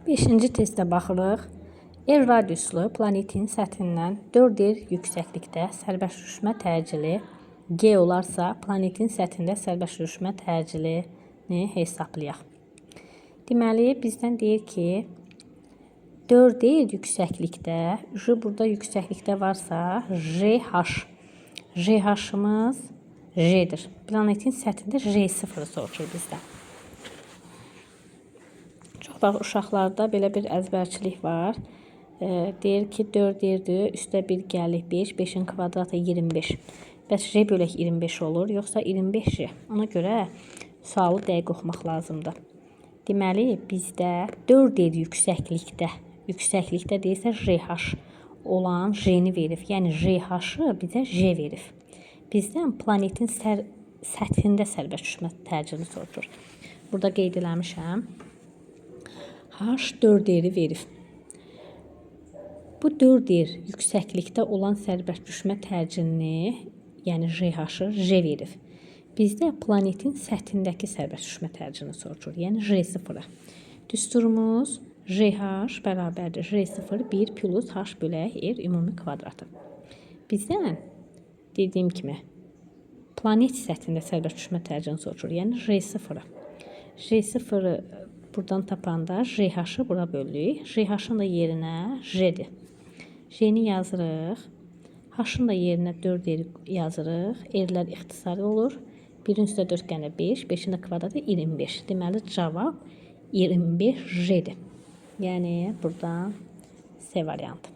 Beşinci testə baxırıq. R radiuslu planetin səthindən 4R yüksəklikdə sərbəst sürüşmə təcili G olarsa, planetin səthində sərbəst sürüşmə təcilini hesablayaq. Deməli, bizdən deyir ki, 4R yüksəklikdə, burada yüksəklikdə varsa, JH-ımız J'dir. Planetin səthində J0 soruşur bizdən. Çox vaxt uşaqlarda belə bir əzbərçilik var. Deyir ki, 4R-dir, üstə 1 gəlir 5, 5-in kvadratı 25. Bəs J bölək 25 olur, yoxsa 25-ci? Ona görə sualı dəqiq oxumaq lazımdır. Deməli, bizdə 4R yüksəklikdə deyirsə JH olan J-ni verib. Yəni, JH-ı bizə J verib. Bizdən planetin səthində sərbəst sürüşmə təcilini soruşur. Burada qeyd eləmişəm. H 4R-i verib. Bu 4R yüksəklikdə olan sərbəst düşmə təcilini, yəni JH-ı J verib. Bizdə planetin səthindəki sərbəst düşmə təcilini soruşur, yəni J0-ı. Düsturumuz JH bərabərdir J0 1 plus H bölək R ümumi kvadratı. Bizdən dediyim kimi planet səthində sərbəst düşmə təcilini soruşur, yəni J0-ı. J0-ı buradan tapanda JH-ı bura bölürük. JH-ın da yerinə J-dir. J-ni yazırıq. H-ın da yerinə 4R yazırıq. R-lər ixtisari olur. 1-in üstə 4 qənə 5, 5-in də kvadratı 25. Deməli, cavab 25J-dir. Yəni, buradan C variantı.